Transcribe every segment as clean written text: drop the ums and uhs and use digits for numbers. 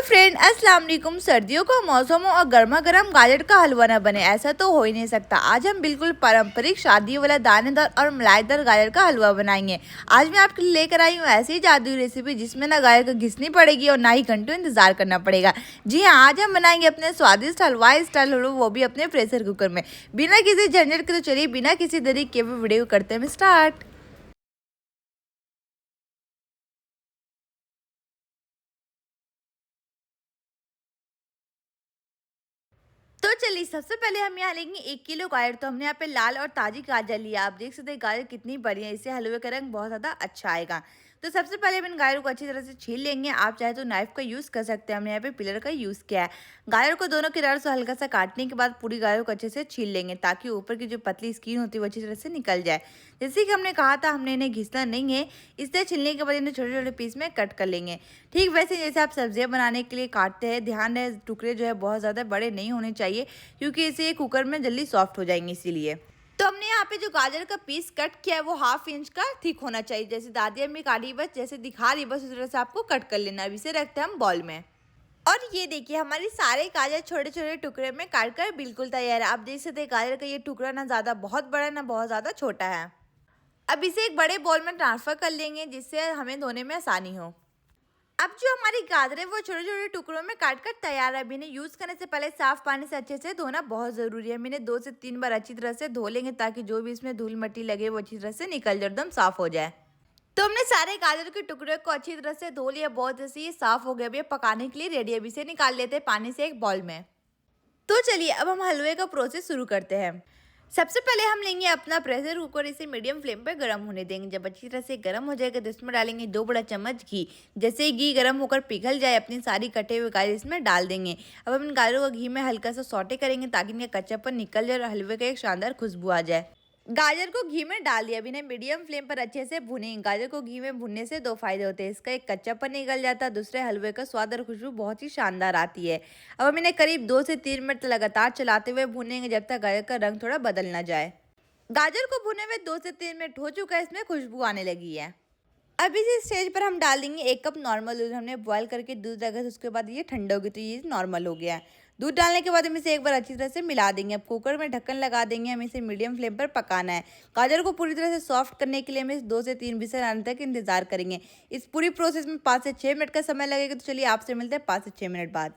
Friend अस्सलाम वालेकुम। सर्दियों का मौसम हो और गर्मा गर्म गाजर का हलवा ना बने, ऐसा तो हो ही नहीं सकता। आज हम बिल्कुल पारंपरिक शादी वाला दानेदार और मलाईदार गाजर का हलवा बनाएंगे। आज मैं आपके लिए लेकर आई हूँ ऐसी जादुई रेसिपी जिसमें ना गाजर को घिसनी पड़ेगी और ना ही घंटों इंतजार करना पड़ेगा। जी हाँ, आज हम बनाएंगे अपने स्वादिष्ट हलवाई स्टाइल हलवा, वो भी अपने प्रेशर कुकर में, बिना किसी झंझट के। तो चलिए बिना किसी देरी के वीडियो को करते हैं स्टार्ट। तो चलिए सबसे पहले हम यहाँ लेंगे 1 किलो गाजर। तो हमने यहाँ पे लाल और ताजी गाजर लिया। आप देख सकते हैं गाजर कितनी बड़ी है, इससे हलवे का रंग बहुत ज़्यादा अच्छा आएगा। तो सबसे पहले हम इन गाजर को अच्छी तरह से छील लेंगे। आप चाहे तो नाइफ का यूज़ कर सकते हैं, हमने यहाँ पे पिलर का यूज़ किया है। गाजर को दोनों किनारों से हल्का सा काटने के बाद पूरी गाजर को अच्छे से छील लेंगे, ताकि ऊपर की जो पतली स्किन होती है वो अच्छी तरह से निकल जाए। जैसे कि हमने कहा था, हमने इन्हें घिसना नहीं है, इसलिए छिलने के बाद इन्हें छोटे छोटे पीस में कट कर लेंगे। ठीक वैसे जैसे आप सब्जियां बनाने के लिए काटते हैं, ध्यान रहे टुकड़े जो है बहुत ज़्यादा बड़े नहीं होने चाहिए, क्योंकि इसे कुकर में जल्दी सॉफ्ट हो जाएंगे इसीलिए। तो हमने यहाँ पे जो गाजर का पीस कट किया है वो 1/2 इंच का थिक होना चाहिए। जैसे दादी अम्मी काटी बस जैसे दिखा रही बस उस तरह से आपको कट कर लेना। अब इसे रखते हैं हम बॉल में। और ये देखिए हमारी सारे गाजर छोटे छोटे टुकड़े में काट कर बिल्कुल तैयार है। आप देख सकते हैं गाजर का ये टुकड़ा ना ज़्यादा बहुत बड़ा ना बहुत ज़्यादा छोटा है। अब इसे एक बड़े बाउल में ट्रांसफ़र कर लेंगे, जिससे हमें धोने में आसानी हो। अब जो हमारी गाजर है वो छोटे छोटे टुकड़ों में काट कर तैयार है। अब इन्हें यूज़ करने से पहले साफ पानी से अच्छे से धोना बहुत ज़रूरी है। हम इन्हें 2 से 3 बार अच्छी तरह से धो लेंगे, ताकि जो भी इसमें धूल मिट्टी लगे वो अच्छी तरह से निकल जाए, एकदम साफ हो जाए। तो हमने सारे गाजर के टुकड़े को अच्छी तरह से धो लिया, बहुत जैसे ये साफ हो गया। अब ये पकाने के लिए रेडी है। अब इसे निकाल लेते हैं पानी से एक बाउल में। तो चलिए अब हम हलवे का प्रोसेस शुरू करते हैं। सबसे पहले हम लेंगे अपना प्रेशर कुकर, इसे मीडियम फ्लेम पर गर्म होने देंगे। जब अच्छी तरह से गर्म हो जाएगा तो इसमें डालेंगे 2 बड़ा चम्मच घी। जैसे ही घी गर्म होकर पिघल जाए, अपनी सारी कटे हुए गाजर इसमें डाल देंगे। अब हम इन गाजरों को घी में हल्का सा सौटे करेंगे, ताकि इनका कच्चापन निकल जाए और हलवे का एक शानदार खुशबू आ जाए। गाजर को घी में डाल दिया। अब इन्हें मीडियम फ्लेम पर अच्छे से भुनें। गाजर को घी में भुनने से 2 फायदे होते हैं, इसका एक कच्चापन निकल जाता है, दूसरे हलवे का स्वाद और खुशबू बहुत ही शानदार आती है। अब हम इन्हें करीब 2 से 3 मिनट लगातार चलाते हुए भूनेंगे, जब तक गाजर का रंग थोड़ा बदल ना जाए। गाजर को भुने हुए 2 से 3 मिनट हो चुका है, इसमें खुशबू आने लगी है। अब इस स्टेज पर हम डाल देंगे 1 कप नॉर्मल दूध। हमने बॉयल करके दूध रखा था, उसके बाद ये ठंडा हो गया तो ये नॉर्मल हो गया है। दूध डालने के बाद हम इसे एक बार अच्छी तरह से मिला देंगे। अब कुकर में ढक्कन लगा देंगे, हमें इसे मीडियम फ्लेम पर पकाना है। गाजर को पूरी तरह से सॉफ्ट करने के लिए हम इस 2 से 3 विसल आने तक इंतजार करेंगे। इस पूरी प्रोसेस में 5 से 6 मिनट का समय लगेगा। तो चलिए आपसे मिलते हैं 5 से 6 मिनट बाद।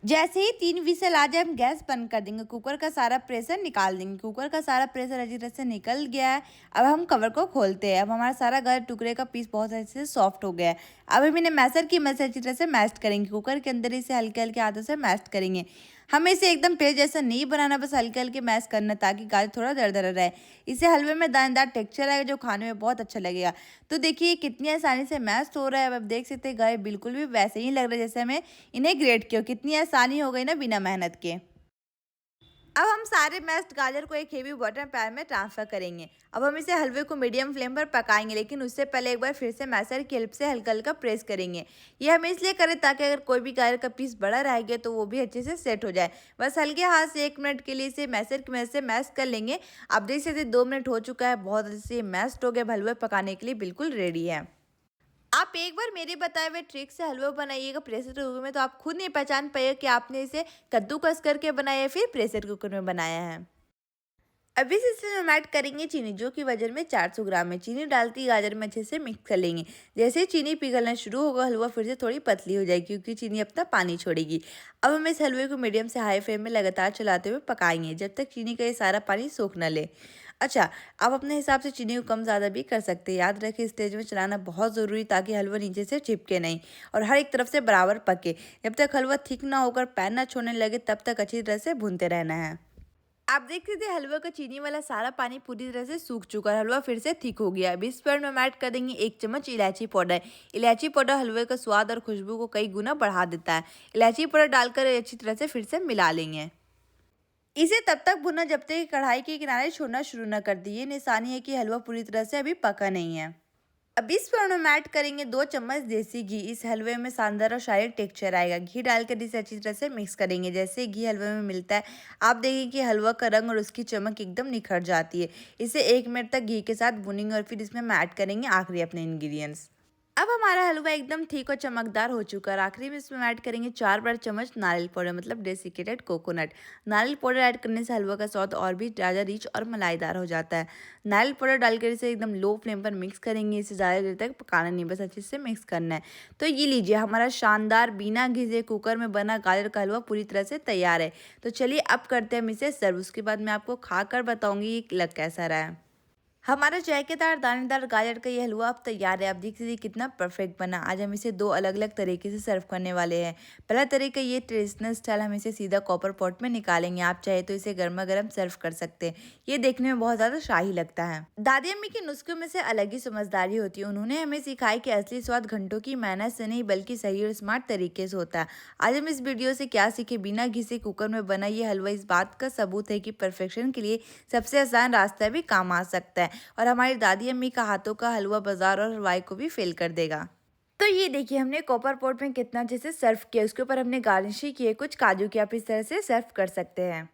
जैसे ही 3 विसल आ जाए हम गैस बंद कर देंगे, कुकर का सारा प्रेशर निकाल देंगे। कुकर का सारा प्रेशर अच्छी तरह से निकल गया है। अब हम कवर को खोलते हैं। अब हमारा सारा गाजर टुकड़े का पीस बहुत अच्छे से सॉफ्ट हो गया है। अब हम इन्हें मैशर की मदद से अच्छी तरह से मैश करेंगे। कुकर के अंदर इसे हल्के हल्के हाथों से मैश करेंगे। हमें इसे एकदम पेस्ट जैसा नहीं बनाना, बस हल्के हल्के मैश करना, ताकि गाजर थोड़ा दरदरा रहे। इससे हलवे में दानेदार टेक्सचर आएगा, जो खाने में बहुत अच्छा लगेगा। तो देखिए कितनी आसानी से मैश हो रहा है। अब आप देख सकते हैं गाजर बिल्कुल भी वैसे ही लग रहा है जैसे हमें इन्हें ग्रेट किया। कितनी आसानी हो गई ना बिना मेहनत के। अब हम सारे मैश्ड गाजर को एक हेवी बटन पैन में ट्रांसफ़र करेंगे। अब हम इसे हलवे को मीडियम फ्लेम पर पकाएंगे, लेकिन उससे पहले एक बार फिर से मैशर की हेल्प से हल्का हल्का प्रेस करेंगे। ये हम इसलिए करें ताकि अगर कोई भी गाजर का पीस बड़ा रह गया तो वो भी अच्छे से सेट हो जाए। बस हल्के हाथ से 1 मिनट के लिए इसे मैशर की मदद से मैश कर लेंगे। आप देख सकते हैं 2 मिनट हो चुका है, बहुत अच्छे से मैश्ड हो गया। हलवे पकाने के लिए बिल्कुल रेडी है। आप एक बार मेरे बताए हुए ट्रिक से हलवा बनाइएगा प्रेशर कुकर में, तो आप खुद नहीं पहचान पाइएगा कि आपने इसे कद्दूकस करके बनाया है फिर प्रेशर कुकर में बनाया है। अब इस हिस्से में ऐड करेंगे चीनी, जो कि वजन में 400 ग्राम है। चीनी डालती ही गाजर में अच्छे से मिक्स कर लेंगे। जैसे ही चीनी पिघलना शुरू होगा, हलवा फिर से थोड़ी पतली हो जाएगी, क्योंकि चीनी अपना पानी छोड़ेगी। अब हम इस हलवे को मीडियम से हाई फ्लेम में लगातार चलाते हुए पकाएंगे, जब तक चीनी का ये सारा पानी सोख न ले। अच्छा, आप अपने हिसाब से चीनी को कम ज़्यादा भी कर सकते हैं। याद रखें स्टेज में चलाना बहुत ज़रूरी, ताकि हलवा नीचे से चिपके नहीं और हर एक तरफ से बराबर पके। जब तक हलवा थिक ना होकर पैन ना छोड़ने लगे, तब तक अच्छी तरह से भूनते रहना है। आप देख सकते हैं हलवा का चीनी वाला सारा पानी पूरी तरह से सूख चुका है, हलवा फिर से थिक हो गया। अब इस पैन में ऐड कर देंगे 1 चम्मच इलायची पाउडर। इलायची पाउडर हलवे का स्वाद और खुशबू को कई गुना बढ़ा देता है। इलायची पाउडर डालकर अच्छी तरह से फिर से मिला लेंगे। इसे तब तक भुना जब तक कि कढ़ाई के किनारे छोड़ना शुरू न कर दिए। निशानी है कि हलवा पूरी तरह से अभी पका नहीं है। अब इस पैन में ऐड करेंगे 2 चम्मच देसी घी। इस हलवे में शानदार और शाही टेक्सचर आएगा। घी डालकर इसे अच्छी तरह से मिक्स करेंगे। जैसे घी हलवे में मिलता है, आप देखेंगे कि हलवा का रंग और उसकी चमक एकदम निखर जाती है। इसे 1 मिनट तक घी के साथ भुनेंगे और फिर इसमें हम ऐड करेंगे आखिरी अपने इंग्रेडिएंट्स। अब हमारा हलवा एकदम ठीक और चमकदार हो चुका है। आखिरी में इसमें ऐड करेंगे 4 बड़ा चम्मच नारियल पाउडर मतलब डेसिकेटेड कोकोनट। नारियल पाउडर ऐड करने से हलवा का स्वाद और भी ज़्यादा रिच और मलाईदार हो जाता है। नारियल पाउडर डालकर इसे एकदम लो फ्लेम पर मिक्स करेंगे। इसे ज़्यादा देर तक पकाना नहीं, बस अच्छे से मिक्स करना है। तो ये लीजिए, हमारा शानदार बिना घिसे कुकर में बना गाजर का हलवा पूरी तरह से तैयार है। तो चलिए अब करते हैं हम इसे सर्व। उसके बाद मैं आपको खाकर बताऊंगी ये लग कैसा रहा है। हमारा जायकेदार दानेदार गाजर का ये हलवा अब तैयार है। आप देख लीजिए कितना परफेक्ट बना। आज हम इसे 2 अलग-अलग तरीके से सर्व करने वाले हैं। पहला तरीका ये ट्रेडिशनल स्टाइल, हम इसे सीधा कॉपर पॉट में निकालेंगे। आप चाहे तो इसे गर्मा-गर्म सर्व कर सकते हैं। ये देखने में बहुत ज़्यादा शाही लगता है। दादी अम्मी के नुस्खे में से अलग ही समझदारी होती है। उन्होंने हमें सिखाया कि असली स्वाद घंटों की मेहनत से नहीं बल्कि सही और स्मार्ट तरीके से होता है। आज हम इस वीडियो से क्या सीखे, बिना घिसे कुकर में बना ये हलवा इस बात का सबूत है कि परफेक्शन के लिए सबसे आसान रास्ता भी काम आ सकता है। और हमारी दादी अम्मी का हाथों का हलवा बाजार और हलवाई को भी फेल कर देगा। तो ये देखिए, हमने कॉपर पॉट में कितना अच्छे से सर्व किया। उसके ऊपर हमने गार्निश ही किए कुछ काजू की। आप इस तरह से सर्व कर सकते हैं।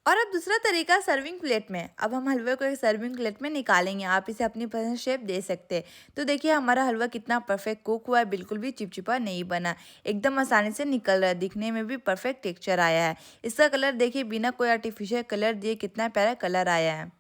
और अब दूसरा तरीका सर्विंग प्लेट में। अब हम हलवे को एक सर्विंग प्लेट में निकालेंगे। आप इसे अपनी पसंद शेप दे सकते हैं। तो देखिए हमारा हलवा कितना परफेक्ट कुक हुआ है, बिल्कुल भी चिपचिपा नहीं बना, एकदम आसानी से निकल रहा है, दिखने में भी परफेक्ट टेक्सचर आया है। इसका कलर देखिए, बिना कोई आर्टिफिशियल कलर दिए कितना प्यारा कलर आया है।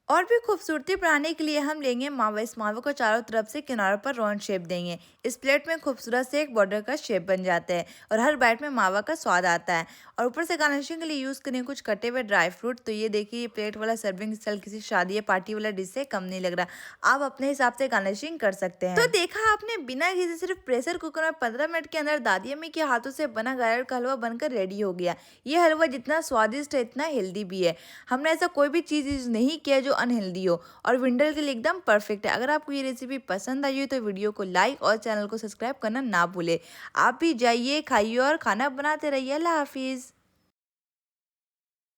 और भी खूबसूरती बढ़ाने के लिए हम लेंगे मावा। इस मावे को चारों तरफ से किनारों पर राउंड शेप देंगे। इस प्लेट में खूबसूरत से एक बॉर्डर का शेप बन जाता है और हर बाइट में मावा का स्वाद आता है। और ऊपर से गार्निशिंग के लिए यूज़ करेंगे कुछ कटे हुए ड्राई फ्रूट। तो ये देखिए, ये प्लेट वाला सर्विंग स्टाइल किसी शादी या पार्टी वाला डिश से कम नहीं लग रहा। आप अपने हिसाब से गार्निशिंग कर सकते हैं। तो देखा आपने, बिना घिसे सिर्फ प्रेशर कुकर में 15 मिनट के अंदर दादी अम्मी के हाथों से बना गाजर का हलवा बनकर रेडी हो गया। ये हलवा जितना स्वादिष्ट है इतना हेल्दी भी है। हमने ऐसा कोई भी चीज़ यूज़ नहीं किया जो अनहेल्दी हो, और विंटर के लिए एकदम परफेक्ट है। अगर आपको ये रेसिपी पसंद आई हो तो वीडियो को लाइक और चैनल को सब्सक्राइब करना ना भूले। आप भी जाइए, खाइए और खाना बनाते रहिए। अल्लाह हाफिज़।